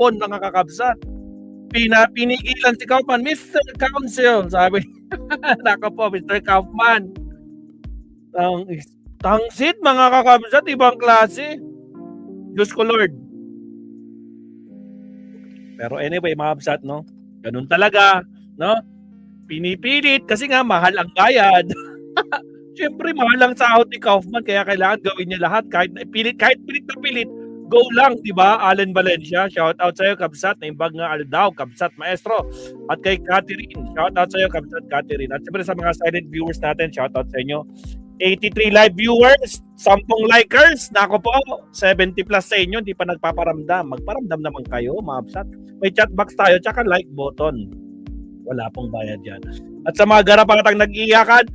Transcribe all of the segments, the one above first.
kahapon mga kakabsat. Pinigilan si Kaufman, Mr. Council, sabi. Nako po, Mr. Kaufman. Tangsit mga kakabsat, ibang klase. Diyos ko Lord. Pero anyway, mga kabsat, no? Ganun talaga, no? Pinipilit kasi nga mahal ang bayad. Siyempre, mahal ang sahod ni Kaufman kaya kailangan gawin niya lahat kahit pilit na pilit. Go lang, di ba? Allen Valencia, shout out sa iyo, kabsat. Naimbag nga Aldaw, kabsat maestro. At kay Catherine, shout out sa iyo, kabsat Catherine. At siyempre sa mga silent viewers natin, shout out sa inyo. 83 live viewers, 10 likers. Nako po, 70 plus sa inyo, hindi pa nagpaparamdam. Magparamdam naman kayo, mga kabsat. May chat box tayo, tsaka like button. Wala pong bayad yan. At sa mga garapatang nag-iiyakan,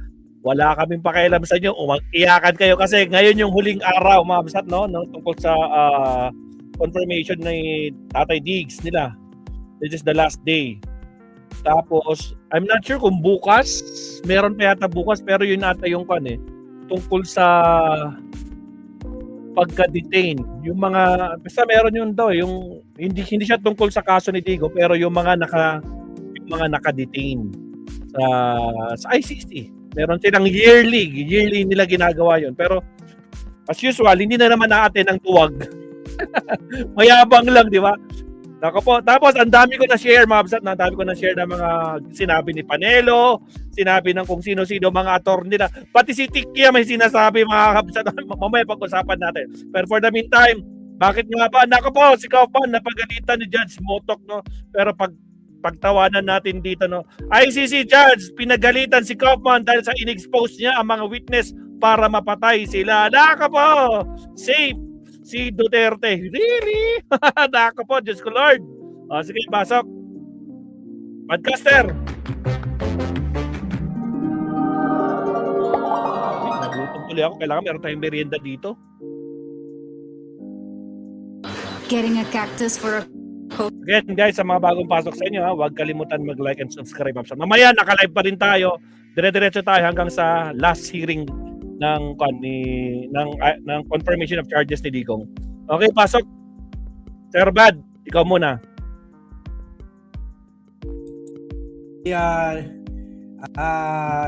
wala kaming pakialam sa inyo. Umiyakan kayo kasi ngayon yung huling araw, mga kabsat, no? Tungkol sa confirmation ni Tatay Diggs nila. This is the last day. Tapos, I'm not sure kung bukas, meron pa yata bukas, pero yun ata yung tungkol sa pagka-detain. Yung mga, basta meron yun daw, yung hindi siya tungkol sa kaso ni Digo, pero yung mga naka-detain sa ICC. Meron silang yearly nila ginagawa yun. Pero as usual, hindi na naman natin ang tuwag. Mayabang lang, di ba? Nako po. Tapos ang dami ko na share, mga kabsat, ang dami ko na share ng mga sinabi ni Panelo, sinabi ng kung sino-sino mga attorney nila. Pati si Tikia may sinasabi, mga kabsat. Mamaya pag-usapan natin. Pero for the meantime, bakit nga ba? Nako po, si Kaufman napagalitan ni Judge Motok, no? Pero pagtawanan natin dito, no? ICC judge, pinagalitan si Kaufman dahil sa in-expose niya ang mga witness para mapatay sila. Nako po! Safe si Duterte. Really? Nako po, Diyos ko Lord. O, sige, pasok. Podcaster. Nagutom tuloy ako. Kailangan meron tayong merienda dito. Getting a cactus for a Again, guys, sa mga bagong pasok sa inyo, huwag kalimutan mag-like and subscribe. Mamaya, naka-live pa rin tayo. Dire-diretso tayo hanggang sa last hearing ng confirmation of charges ni Digong. Okay, pasok. Sir Bad, ikaw muna.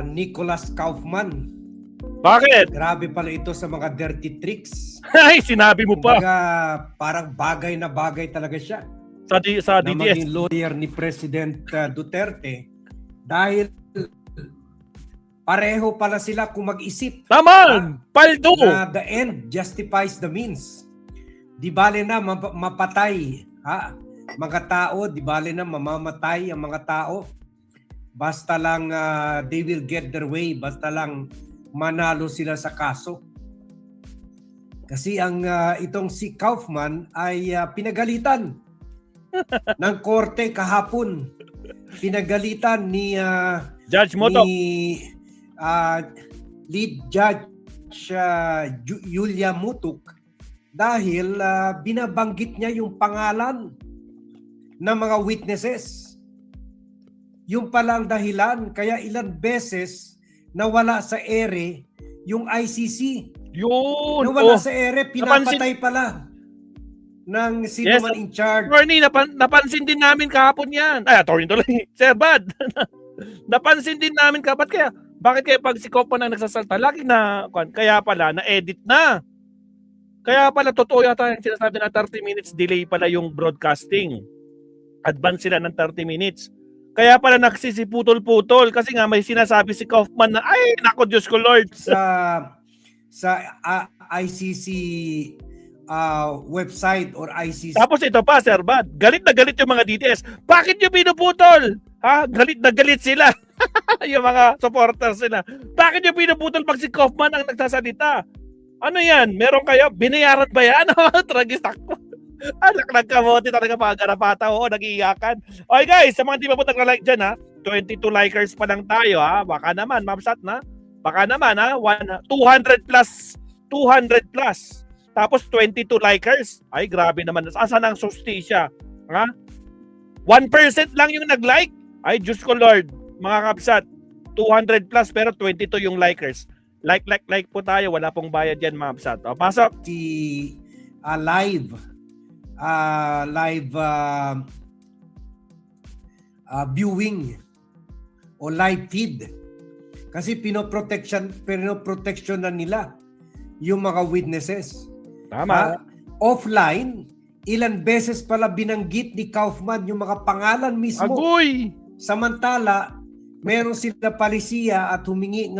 Nicholas Kaufman. Bakit? Grabe pala ito sa mga dirty tricks. Ay, sinabi mo pa. Kumbaga, parang bagay na bagay talaga siya. Sa Na DDS. maging lawyer ni President Duterte dahil pareho pala sila kung mag-isip. Naman! Paldo! Na the end justifies the means. Di bale na mapatay mga tao, di bale na mamamatay ang mga tao. Basta lang they will get their way, basta lang manalo sila sa kaso. Kasi ang itong si Kaufman ay pinagalitan ng korte kahapon. Pinagalitan ni Judge Motok. Lead Judge Julia Mutuk dahil binabanggit niya yung pangalan ng mga witnesses. Yung palang dahilan kaya ilang beses nawala sa ere yung ICC. Yun! Nawala sa ere, pinapatay pala ng sino man in charge. Attorney, napansin din namin kahapon yan. Ay, attorney tuloy. Sir Bad. Napansin din namin kapat kaya. Bakit kaya pag si Kaufman ang nagsasalta, lagi na, kaya pala, na-edit na. Kaya pala, totoo yata yung sinasabi na 30 minutes delay pala yung broadcasting. Advance sila ng 30 minutes. Kaya pala nagsisiputol-putol kasi nga may sinasabi si Kaufman na, ay, nako Diyos ko Lord. Sa ICC website or ICC. Tapos ito pa, Sir Bad, galit na galit yung mga DDS. Bakit nyo pinuputol? Galit na galit sila. Yung mga supporters sila. Bakit nyo pinuputol pag si Kaufman ang nagsasalita? Ano yan? Meron kayo? Binayaran ba yan? Tragis ako. Nagkamote talaga mga garapata. Oo, nag-iiyakan. Okay guys, sa mga di pa po nag-like dyan 22 likers pa lang tayo Baka naman, mabsat na. Baka naman 200 plus. 200 plus. Tapos 22 likers. Ay, grabe naman. Asan ang sustisya? 1% lang yung nag-like. Ay, Diyos ko Lord. Mga kapsat, 200 plus pero 22 yung likers. Like po tayo. Wala pong bayad yan, mga kapsat. O, pasok. Live live viewing o live feed. Kasi pinoprotection na nila yung mga witnesses. Tama. Offline, ilan beses pala binanggit ni Kaufman yung mga pangalan mismo. Agoy! Samantala, meron sila palisiya at humingi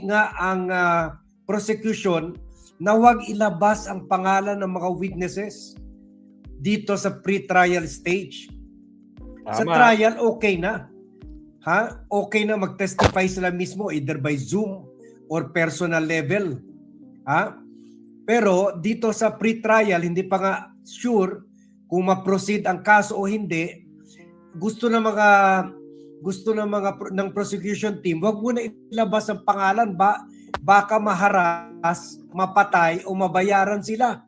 nga ang prosecution na huwag ilabas ang pangalan ng mga witnesses dito sa pre-trial stage. Sa Tama. trial, okay na. Okay na mag-testify sila mismo either by Zoom or personal level. Pero dito sa pre-trial, hindi pa nga sure kung ma-proceed ang kaso o hindi. Gusto ng prosecution team, wag muna ilabas ang pangalan, baka maharas, mapatay o mabayaran sila.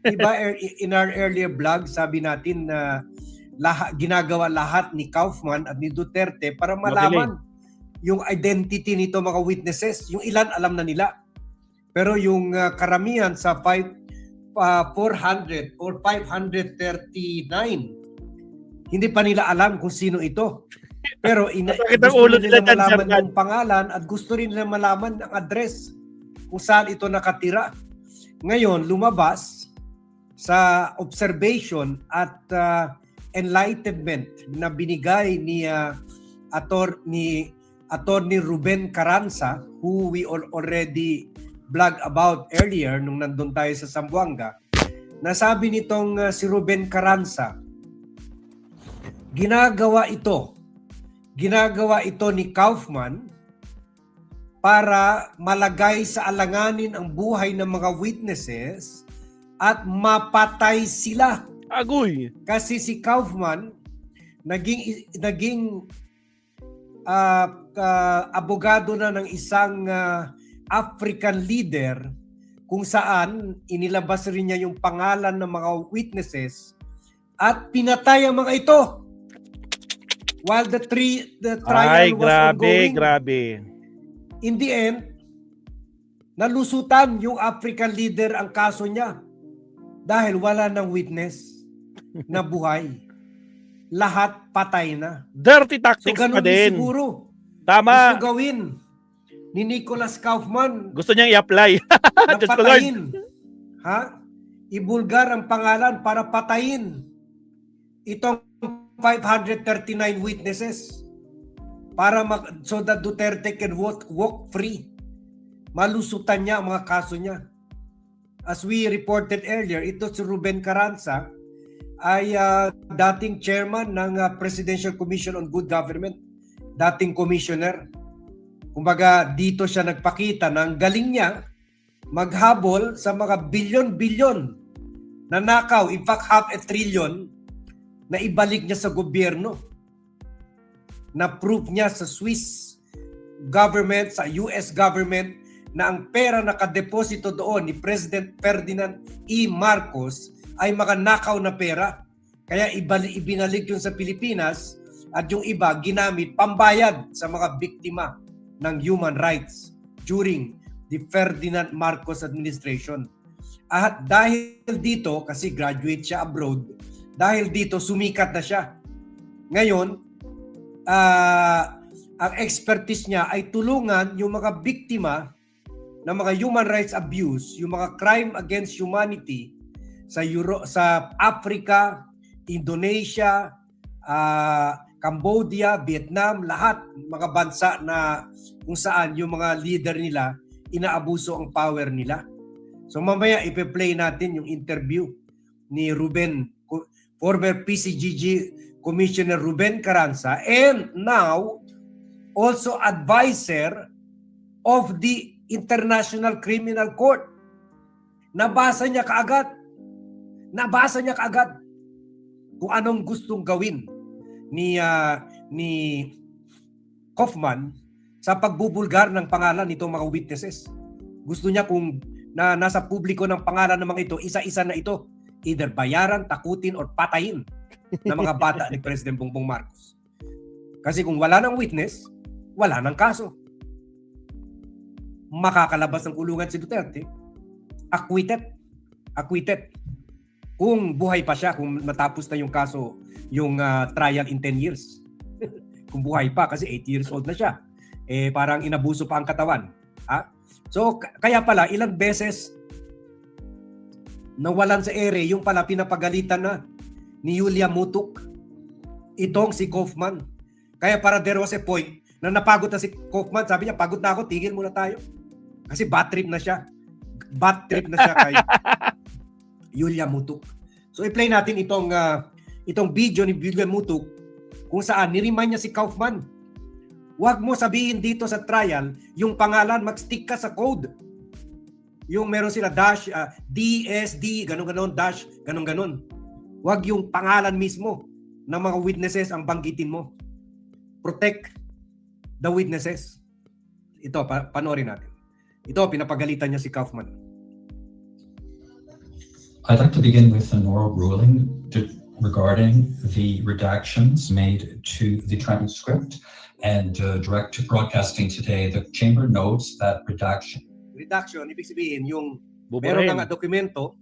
Diba, in our earlier vlog, sabi natin na ginagawa lahat ni Kaufman at ni Duterte para malaman yung identity nito mga witnesses. Yung ilan alam na nila. Pero yung karamihan sa 400 or 539, hindi pa nila alam kung sino ito. Pero gusto nila malaman yung pangalan at gusto rin nila malaman ang address kung saan ito nakatira. Ngayon, lumabas sa observation at enlightenment na binigay ni Attorney Ruben Carranza, who we already vlog about earlier nung nandun tayo sa Zamboanga. Nasabi nitong si Ruben Carranza, ginagawa ito ni Kaufman para malagay sa alanganin ang buhay ng mga witnesses at mapatay sila. Agoy! Kasi si Kaufman naging abogado na ng isang African leader kung saan inilabas rin niya yung pangalan ng mga witnesses at pinatay ang mga ito. While the trial was ongoing. Grabe. In the end, nalusutan yung African leader ang kaso niya dahil wala ng witness na buhay. Lahat patay na. Dirty tactics pa din. Siguro Tama. gusto gawin ni Nicholas Kaufman. Gusto niyang i-apply. Na patayin. Ibulgar ang pangalan para patayin itong 539 witnesses para so that Duterte can walk free. Malusutan niya ang mga kaso niya. As we reported earlier, ito si Ruben Carranza ay dating chairman ng Presidential Commission on Good Government, dating commissioner. Kumbaga dito siya nagpakita ng galing niya maghabol sa mga bilyon-bilyon na nakaw, in fact $500 billion na ibalik niya sa gobyerno. Na proof niya sa Swiss government, sa US government, na ang pera na nakadeposito doon ni President Ferdinand E. Marcos ay mga nakaw na pera. Kaya ibinalik yun sa Pilipinas at yung iba ginamit pambayad sa mga biktima ng human rights during the Ferdinand Marcos administration. At dahil dito, kasi graduate siya abroad, dahil dito sumikat na siya. Ngayon, ang expertise niya ay tulungan yung mga biktima ng mga human rights abuse, yung mga crime against humanity sa Africa, Indonesia, Cambodia, Vietnam, lahat mga bansa na kung saan yung mga leader nila inaabuso ang power nila. So mamaya ipe-play natin yung interview ni former PCGG Commissioner Ruben Carranza, and now also advisor of the International Criminal Court. Nabasa niya kaagad kung anong gustong gawin ni Kaufman sa pagbubulgar ng pangalan nitong mga witnesses. Gusto niya kung nasa publiko ng pangalan ng mga ito, isa-isa na ito, either bayaran, takutin, or patayin ng mga bata ni President Bongbong Marcos. Kasi kung wala ng witness, wala ng kaso. Makakalabas ng kulungan si Duterte, acquitted. kung buhay pa siya, kung matapos na yung kaso, yung trial in 10 years. Kung buhay pa, kasi 8 years old na siya. Parang inabuso pa ang katawan. Ha? So, kaya pala, ilang beses nawalan sa ere, yung pala pinapagalitan na ni Yulia Mutuk, itong si Kaufman. Kaya para there was a point na napagod na si Kaufman, sabi niya, pagod na ako, tigil muna tayo. Kasi bad trip na siya. Bad trip na siya kay Yulia Mutuk. So i-play natin itong video ni Yulia Mutuk kung saan niremind niya si Kaufman. Huwag mo sabihin dito sa trial yung pangalan, mag-stick ka sa code. Yung meron sila dash, DSD, ganun-ganon, dash, ganun-ganon. Huwag yung pangalan mismo ng mga witnesses ang banggitin mo. Protect the witnesses. Ito, panoorin natin. Ito, pinapagalitan niya si Kaufman. I'd like to begin with an oral ruling regarding the redactions made to the transcript and direct to broadcasting today. The chamber notes that redaction. Redaction, ibig sabihin yung Buburin. meron nga dokumento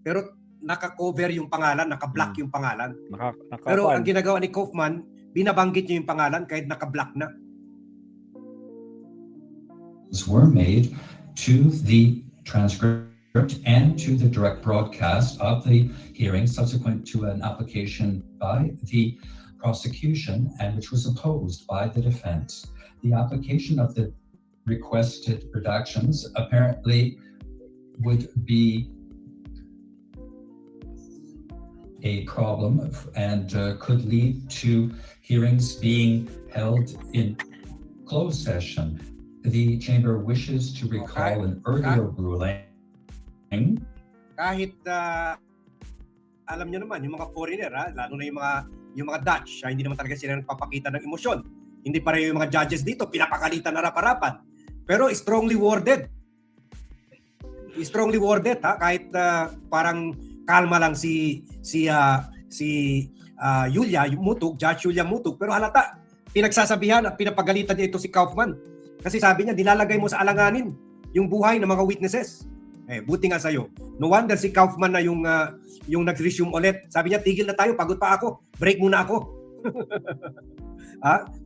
pero naka-cover yung pangalan, naka-block yung pangalan. Pero ang ginagawa ni Kaufman, binabanggit niya yung pangalan kahit naka-block na. Were made to the transcript and to the direct broadcast of the hearing subsequent to an application by the prosecution and which was opposed by the defense. The application of the requested redactions apparently would be a problem and could lead to hearings being held in closed session. The chamber wishes to recall an earlier ruling. Kahit alam niyo naman yung mga foreigner, lalo na yung mga Dutch, hindi naman talaga sila nagpapakita ng emosyon. Hindi pareho yung mga judges dito, pinapakalitan na harap-harapan. Pero strongly worded. Strongly worded, kahit parang kalma lang si Yulia Mutuk, Judge Yulia Mutuk, pero halata pinagsasabihan at pinapagalitan niya ito si Kaufman. Kasi sabi niya, dilalagay mo sa alanganin yung buhay ng mga witnesses. Buti nga sa'yo. No wonder si Kaufman na yung nag-resume ulit. Sabi niya, tigil na tayo, pagod pa ako. Break muna ako.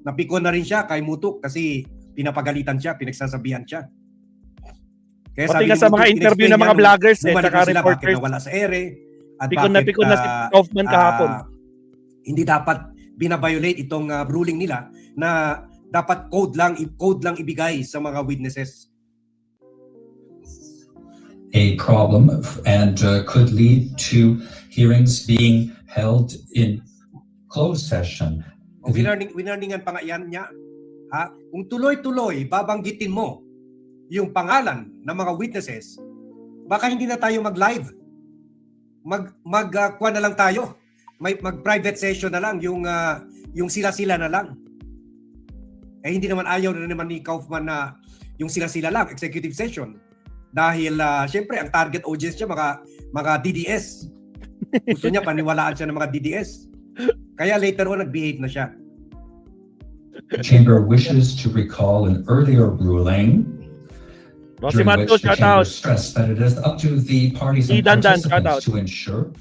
Napikon na rin siya kay Mutuk kasi pinapagalitan siya, pinagsasabihan siya. Kaya pati nga sa mga interview ng mga vloggers saka reporters. Bakit nawala sa ere. At pikon na si Kaufman kahapon. Hindi dapat binabiolate itong ruling nila na dapat code lang ibigay sa mga witnesses. A problem and could lead to hearings being held in closed session. Winarningan pa nga yan niya. Kung tuloy-tuloy babanggitin mo yung pangalan ng mga witnesses, baka hindi na tayo mag-live. Kuha na lang tayo. Mag-private session na lang, yung sila-sila na lang. Hindi naman ayaw na naman ni Kaufman na yung sila-sila lang, executive session. Dahil syempre ang target audience niya mga DDS. Gusto niya paniwalaan siya ng mga DDS. Kaya later on nagbehave na siya. The chamber wishes to recall an earlier ruling during which the chamber stressed that it is up to the parties and participants to ensure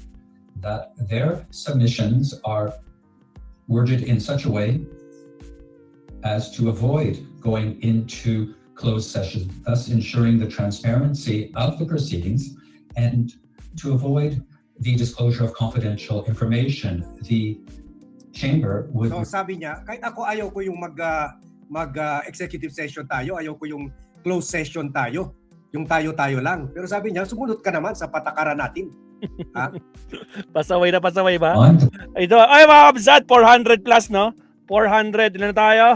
that their submissions are worded in such a way as to avoid going into closed session, thus ensuring the transparency of the proceedings and to avoid the disclosure of confidential information. The chamber would... So sabi niya, kahit ako ayaw ko yung mag-executive session tayo, ayaw ko yung closed session tayo, yung tayo-tayo lang. Pero sabi niya, sumunod ka naman sa patakaran natin. Pasaway ba? Ito, ay mga kabsat, 400 plus, no? 400, ilan na tayo?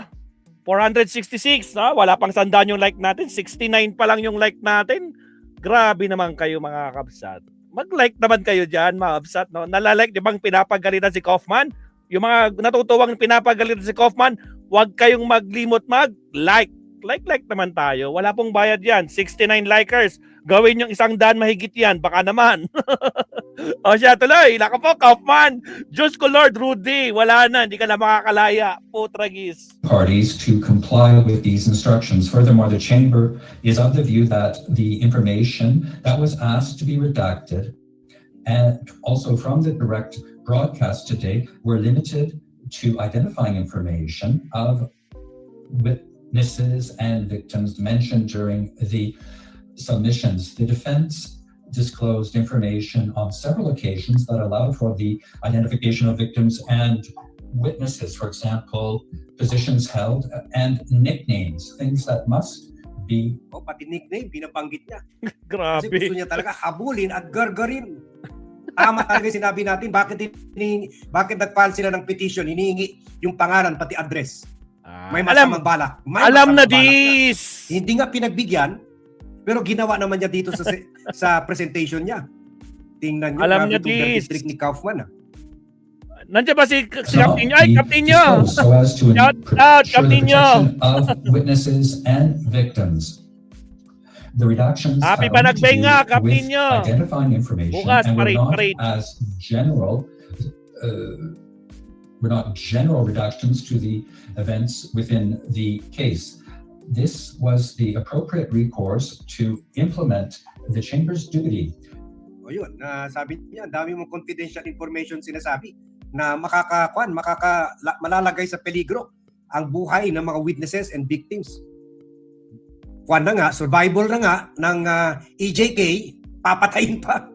466, no? Wala pang 100 yung like natin. 69 pa lang yung like natin. Grabe naman kayo mga kabsat. Mag-like naman kayo dyan mga kabsat, no? Nalalike, di bang pinapagalitan si Kaufman? Yung mga natutuwang pinapagalitan si Kaufman, huwag kayong maglimot mag-like. Like naman tayo. Wala pong bayad yan. 69 likers. Gawin yung 100 mahigit yan. Baka naman. O siya tuloy. Laka po, Kaufman. Diyos ko Lord, Rudy. Wala na. Hindi ka na makakalaya. Putragis. Parties to comply with these instructions. Furthermore, the chamber is of the view that the information that was asked to be redacted and also from the direct broadcast today, were limited to identifying information of witnesses and victims mentioned during the submissions. The defense disclosed information on several occasions that allowed for the identification of victims and witnesses, for example, positions held and nicknames, things that must be. O, pati nickname, binabanggit niya. Kasi Grabe. gusto niya talaga habulin at gargarin. Tama talaga yung sinabi natin, bakit nag-file sila ng petition, hinihingi yung pangalan pati address. May masamang balak. Alam na this. Hindi nga pinagbigyan, pero ginawa naman niya dito sa presentation niya. Tingnan niyo, Alam grabe niya itong dirty this. trick ni Kaufman. Nandiyan ba si Cannot Captain? Ay, be Captain nyo! disclosed so as to Shout ensure out, the Captain nyo! protection of witnesses and victims. The redactions Happy have only to Panagbay do nga, Captain with nyo! identifying information Bukas, and we're not parade. as general. We're not general reductions to the events within the case. This was the appropriate recourse to implement the Chamber's duty. O yun, sabi niya, dami mong confidential information sinasabi na malalagay sa peligro ang buhay ng mga witnesses and victims. Kuwan na nga, survival na nga ng EJK, papatayin pa.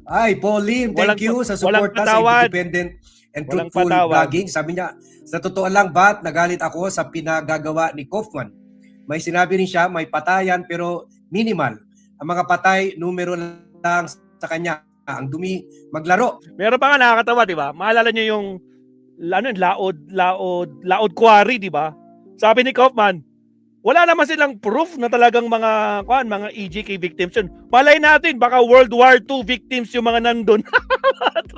Ay, Paul Lim, thank you sa suporta sa independent and truthful vlogging. Sabi niya, sa totoo lang ba't nagalit ako sa pinagagawa ni Kaufman? May sinabi rin siya, may patayan pero minimal. Ang mga patay, numero lang sa kanya. Ang dumi maglaro. Meron pa nga nakakatawa, di ba? Maalala niyo yung laod quarry, di ba? Sabi ni Kaufman, wala naman silang proof na talagang mga EJK victims yun. Malay natin, baka World War II victims yung mga nandun.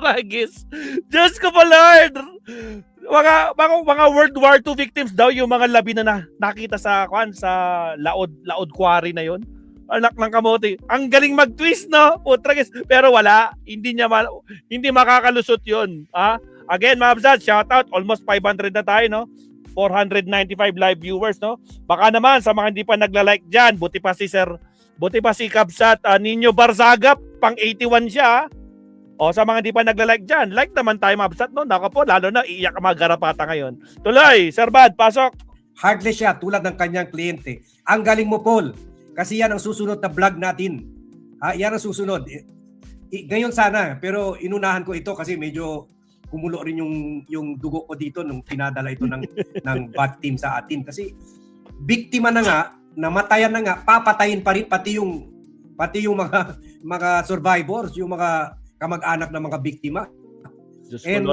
Tragis. Diyos ko pa, Lord! Mga World War II victims daw yung mga labi na nakita sa laod quarry na yon. Anak ng kamote. Ang galing mag-twist, no? Tragis. Pero wala, hindi makakalusot 'yon. Again, mga Absat, shout out, almost 500 na tayo, no? 495 live viewers, no? Baka naman sa mga hindi pa nagla-like diyan, buti pa si Kabsat Nino Barzaga, pang 81 siya. O sa mga hindi pa nagla-like diyan, like naman tayo, mga Absat, no? Nako po, lalo na iiyak ang mga garapata ngayon. Tuloy, Sir Bad, pasok. Hardly siya tulad ng kanyang kliyente. Ang galing mo, Paul. Kasi yan ang susunod na vlog natin. Yan ang susunod. Ngayon sana, pero inunahan ko ito kasi medyo kumulo rin yung dugo ko dito nung pinadala ito ng bad team sa atin. Kasi biktima na nga, namatayan na nga, papatayin pa rin pati yung mga survivors, yung mga kamag-anak ng mga biktima. And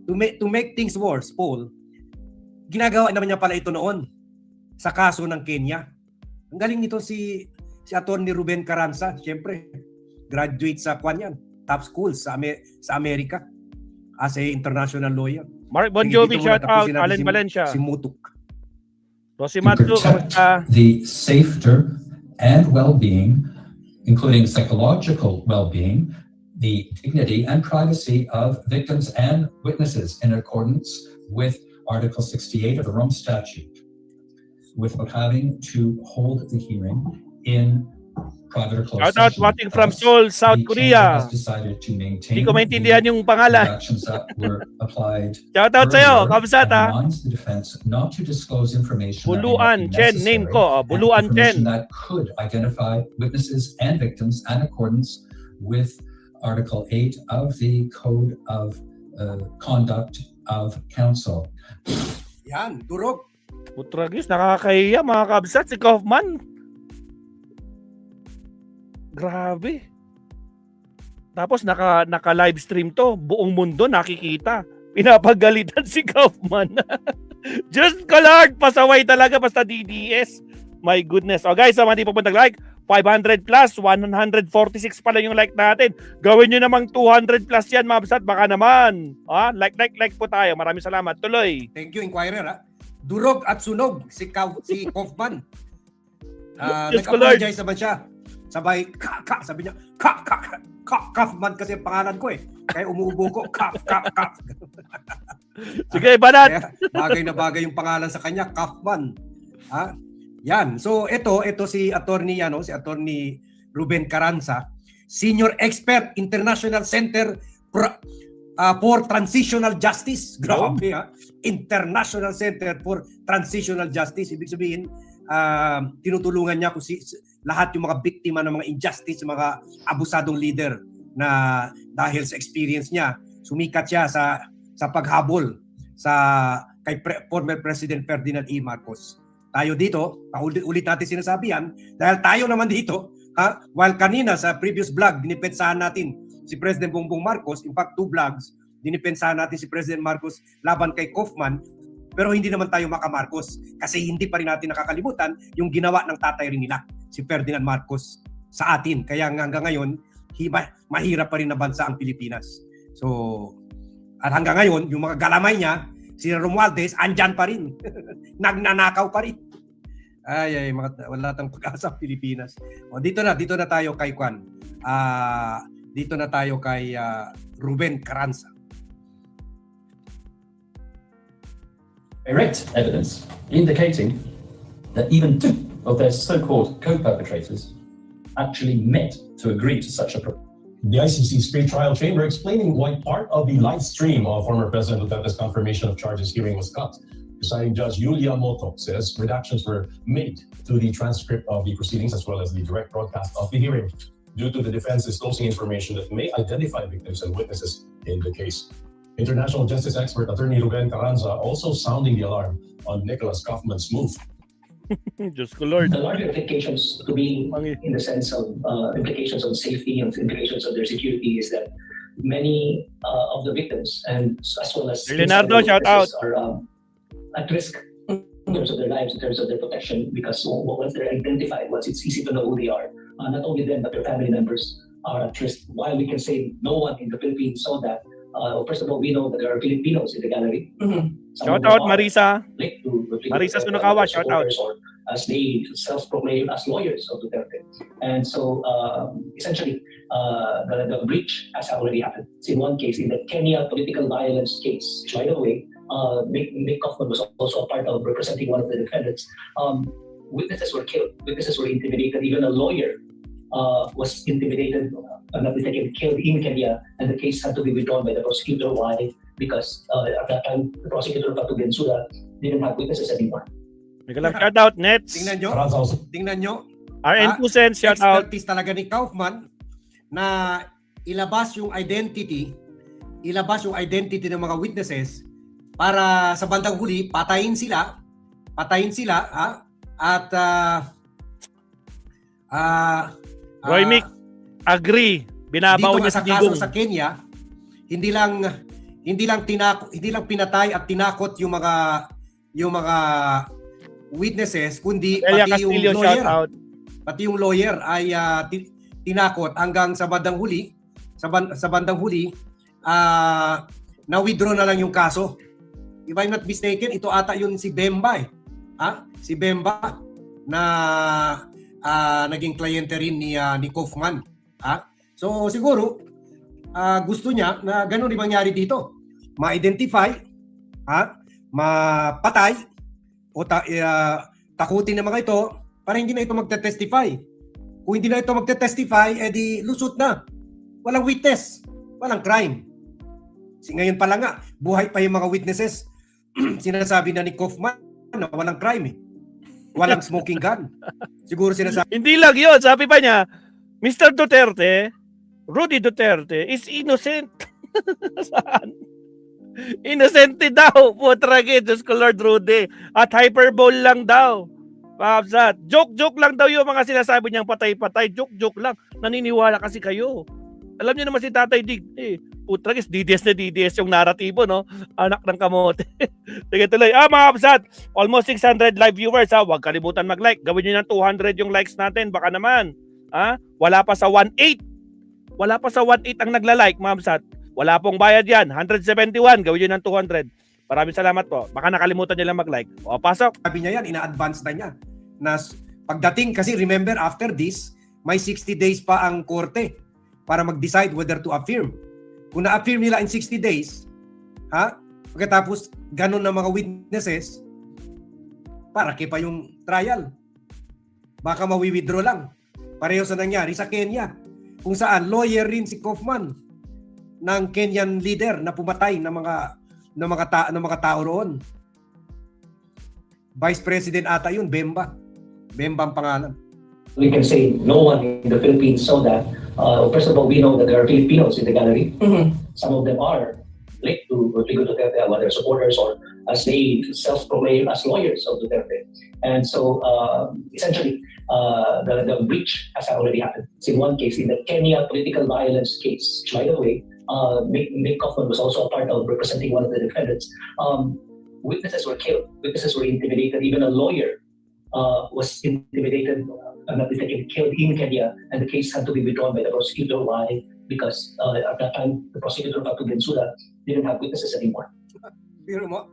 to make things worse, Paul, ginagawa naman niya pala ito noon sa kaso ng Kenya. Ang galing nito si Attorney Ruben Carranza, siyempre graduate sa top schools sa Amerika as a international lawyer. Mark Bon Jovi, shout out. Allen Valencia. Si Mutuk. Rosie Matu, kamusta? The safety and well-being, including psychological well-being, the dignity and privacy of victims and witnesses in accordance with Article 68 of the Rome Statute, without having to hold the hearing in private or closed Shout out session. watching from Seoul, South Korea. Hindi ko maintindihan yung pangalan. Actions that were applied. Shout out sa'yo, Kabsat, ha? Reminds the defense not to disclose information Buluan Chen, name ko. Buluan Chen. That could identify witnesses and victims in accordance with Article 8 of the Code of Conduct of Counsel. Yan, durog. Putragis, nakakahiya mga Kabsat, si Kaufman. Grabe. Tapos naka-live stream to, buong mundo nakikita. Pinapagalitan si Kaufman. Just Lord, pasaway talaga basta DDS. My goodness. O guys, sa mga di pa nag-like, 500 plus, 146 pa lang yung like natin. Gawin nyo namang 200 plus yan, mga Kabsat, baka naman. Like po tayo. Maraming salamat. Tuloy. Thank you, Inquirer. Durog at sunog si Kaufman. Nag-apologize naman siya. Sabay, sabi niya, Kaufman kasi pangalan ko eh. Kaya umuubo ko, Sige, banat. Bagay na bagay yung pangalan sa kanya, Kaufman. Yan. So ito si attorney si Attorney Ruben Carranza. Senior Expert, International Center for Transitional Justice. Grabe ha. International Center for Transitional Justice. Ibig sabihin, tinutulungan niya kung lahat yung mga biktima ng mga injustice, mga abusadong leader na dahil sa experience niya, sumikat siya sa paghabol kay former President Ferdinand E. Marcos. Tayo dito, ulit natin sinasabi yan, dahil tayo naman dito, while kanina sa previous vlog, dinipensahan natin si President Bongbong Marcos, in fact 2 vlogs, dinipensahan natin si President Marcos laban kay Kaufman, pero hindi naman tayo maka-Marcos kasi hindi pa rin natin nakakalimutan yung ginawa ng tatay rin nila, si Ferdinand Marcos sa atin. Kaya hanggang ngayon, mahirap pa rin na bansa ang Pilipinas. So, at hanggang ngayon, yung mga galamay niya, si Romualdez, andyan pa rin. Nagnanakaw pa rin. Ay, wala tang pag-asa ang Pilipinas. O, dito na tayo kay Juan. Dito na tayo kay Ruben Carranza. Direct evidence indicating that even 2 of their so-called co-perpetrators actually met to agree to such a proposal. The ICC's pre-trial chamber explaining why part of the live stream of former President Duterte's confirmation of charges hearing was cut. Presiding Judge Yulia Moto says redactions were made to the transcript of the proceedings as well as the direct broadcast of the hearing due to the defense disclosing information that may identify victims and witnesses in the case. International justice expert attorney Ruben Carranza also sounding the alarm on Nicholas Kaufman's move. Diyos ko Lord. The larger implications to be in the sense of implications on safety and implications of their security is that many of the victims and as well as Leonardo, shout out. are at risk in terms of their lives, in terms of their protection, because once they're identified, once it's easy to know who they are, not only them but their family members are at risk. While we can say no one in the Philippines saw that, first of all, we know that there are Filipinos in the gallery. Shout out Marisa. Marisa Sunakawa, shout out. As they self-proclaim as lawyers of Duterte. And so, essentially, the breach has already happened. In one case, in the Kenya political violence case, by the way, Nick Kaufman was also a part of representing one of the defendants. Witnesses were killed, witnesses were intimidated, even a lawyer was intimidated, not mistaken, killed in Kenya, and the case had to be withdrawn by the prosecutor. Why? Because at that time, the prosecutor, Fatu Bensouda, didn't have witnesses anymore. May shout out, Nets. Tingnan nyo. RN Kusen, shout out. Expertise talaga ni Kaufman na ilabas yung identity ng mga witnesses para sa bandang huli, patayin sila, at Roy Mick, agree. Binabaw dito niya sa sa kaso digong. sa Kenya, hindi lang pinatay at tinakot yung mga witnesses, kundi Elia pati yung Castillo, shout lawyer. out. Pati yung lawyer ay tinakot hanggang sa bandang huli, na-withdraw na lang yung kaso. If I'm not mistaken, ito ata yun si Bemba Si Bemba na naging kliyente rin ni Kaufman. So siguro gusto niya na gano'n rin mangyari dito. Ma-identify, mapatay, o takutin ng mga ito para hindi na ito magte-testify. Kung hindi na ito magte-testify, edi lusot na. Walang witness, walang crime. Ngayon pa lang nga, buhay pa yung mga witnesses. Sinasabi na ni Kaufman na walang crime Walang smoking gun. Siguro sinasabi. Hindi lang yun. Sabi pa niya, Mr. Duterte, Rudy Duterte is innocent. Saan? Innocent daw. Putragin, Diyos ko Lord Rudy. At hyperbole lang daw. Papsat. Joke-joke lang daw yung mga sinasabi niyang patay-patay. Joke-joke lang. Naniniwala kasi kayo. Alam niyo naman si Tatay Dig. Putragis, DDS na DDS yung naratibo, no? Anak ng kamote. Sige tuloy. Mga kapsat, almost 600 live viewers, ha? Huwag kalimutan mag-like. Gawin niyo ng 200 yung likes natin. Baka naman. Wala pa sa 1.8. Wala pa sa 1.8 ang nagla-like, mga kapsat. Wala pong bayad yan. 171. Gawin niyo ng 200. Maraming salamat po. Baka nakalimutan niyo lang mag-like. O, pasok. Sabi niya yan, ina-advance na niya. Na pagdating, kasi remember, after this, may 60 days pa ang korte para mag-decide whether to affirm. Kung na-affirm nila in 60 days, pagkatapos ganun na mga witnesses, para pa yung trial. Baka mawi-withdraw lang. Pareho sa nangyari sa Kenya. kung saan lawyer rin si Kaufman ng Kenyan leader na pumatay ng mga tao roon. Vice President ata yun, Bemba. Bemba ang pangalan. We can say no one in the Philippines saw that. First of all, we know that there are Filipinos in the gallery. Some of them are linked to Rodrigo Duterte, whether supporters or as they self-proclaim as lawyers of Duterte. And so, essentially, the breach has already happened. It's in one case, in the Kenya political violence case. By the way, Mick Kaufman was also a part of representing one of the defendants. Witnesses were killed. Witnesses were intimidated. Even a lawyer was intimidated, not mistaken, killed in Kenya, and the case had to be withdrawn by the prosecutor. Why? Because at that time, the prosecutor, Fatu Bensouda, didn't have witnesses anymore. Pero mo,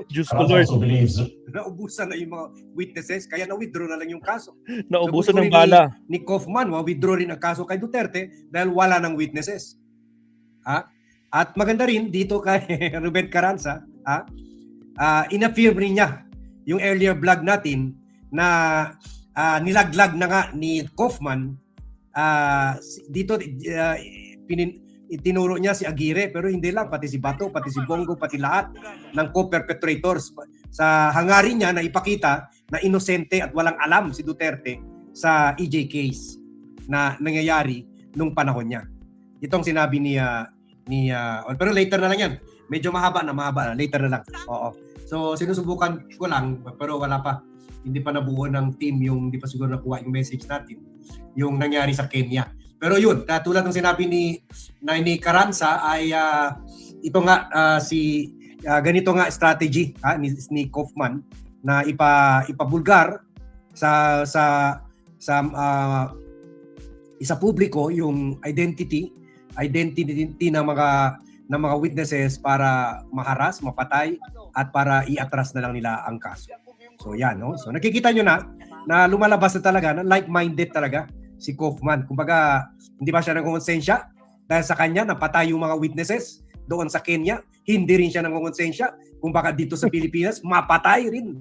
Diyos ko Karas Lord, also believes naubusan na yung mga witnesses, kaya na-withdraw na lang yung kaso. naubusan So, ng gusto rin bala. Ni Kaufman, withdraw rin ang kaso kay Duterte dahil wala ng witnesses. At maganda rin dito kay Ruben Carranza, in-affirm rin niya yung earlier vlog natin na nilaglag na nga ni Kaufman dito itinuro niya si Aguirre, pero hindi lang, pati si Bato, pati si Bongo, pati lahat ng co-perpetrators sa hangarin niya na ipakita na inosente at walang alam si Duterte sa EJ case na nangyayari nung panahon niya. Itong sinabi pero later na lang yan. Medyo mahaba na, later na lang. Oo. So sinusubukan ko lang, pero wala pa. Hindi pa nabuo ng team hindi pa siguro nakuha yung message natin, yung nangyari sa Kenya. Pero yun, tulad ng sinabi ni Carranza ay ito nga ganito nga strategy ni Kaufman na ipabulgar sa publiko yung identity ng mga witnesses para maharas, mapatay at para iatras na lang nila ang kaso. So yan, no? So nakikita nyo na lumalabas na talaga, na like-minded talaga si Kaufman. Kumbaga, hindi ba siya nangongonsensya? Dahil sa kanya, napatay yung mga witnesses doon sa Kenya. Hindi rin siya nangongonsensya. Kung baka dito sa Pilipinas, mapatay rin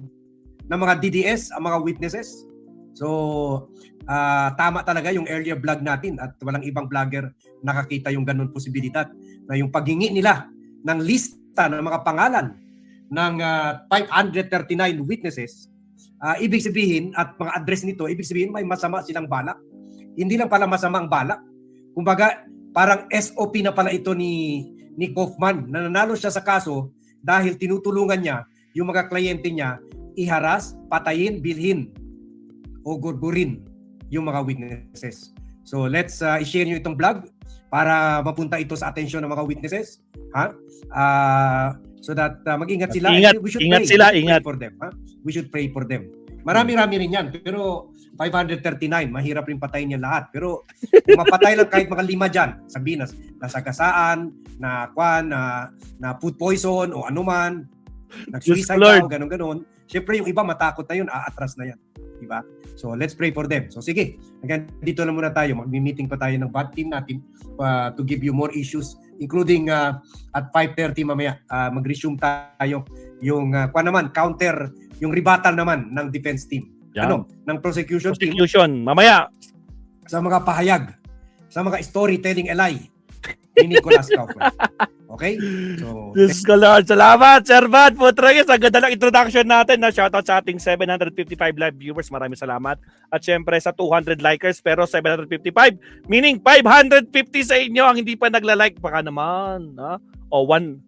ng mga DDS ang mga witnesses. So, tama talaga yung earlier vlog natin at walang ibang vlogger nakakita yung ganun posibilidad na yung paghingi nila ng lista ng mga pangalan ng 539 witnesses, ibig sabihin, at mga address nito, ibig sabihin may masama silang balak. Hindi lang pala masama ang balak. Kumbaga, parang SOP na pala ito ni Kaufman. Nananalo siya sa kaso dahil tinutulungan niya yung mga kliyente niya iharas, patayin, bilhin o gurgurin yung mga witnesses. So let's i-share nyo itong vlog para mapunta ito sa atensyon ng mga witnesses. So that mag-ingat sila. Ingat for them. We should pray for them. Marami-rami rin yan. Pero 539, mahirap rin patayin yan lahat. Pero kung mapatay lang kahit mga 5 dyan, sabihin na nasagasaan, na food poison o anuman, nag-suicide daw, ganun-ganun. Siyempre yung iba matakot na yun, aatras na yan. Diba? So let's pray for them. So sige, hanggang dito na muna tayo. Mag-meeting pa tayo ng bad team natin to give you more issues, including at 5:30 mamaya, mag-resume tayo yung counter, yung rebuttal naman ng defense team. Yan. Ng prosecution team. Mamaya. Sa mga pahayag, sa mga storytelling lie ni Nicolas Kaufman. Okay? So, Diyos ko Lord, salamat, Sir Bad Putragis. Ang ganda ng introduction natin. Shoutout sa ating 755 live viewers. Maraming salamat. At syempre sa 200 likers, pero 755, meaning 550 sa inyo ang hindi pa nagla-like. Baka naman.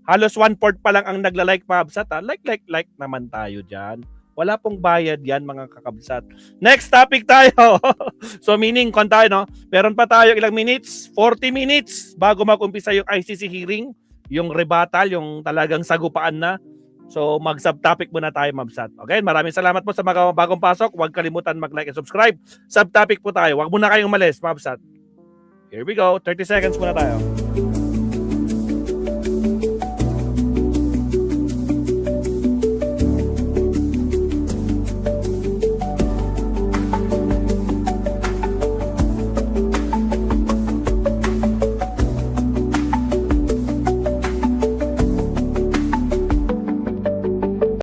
Halos 1/4 pa lang ang nagla-like, Pabsat. Like naman tayo dyan. Wala pong bayad yan, mga kakabsat. Next topic tayo. So meaning, meron pa tayo ilang minutes, 40 minutes bago mag-umpisa yung ICC hearing, yung rebuttal, yung talagang sagupaan na. So mag-subtopic muna tayo, Mabsat. Okay, maraming salamat po sa mga bagong pasok. Huwag kalimutan mag-like and subscribe. Subtopic po tayo. Huwag muna kayong umalis, Mabsat. Here we go. 30 seconds muna tayo.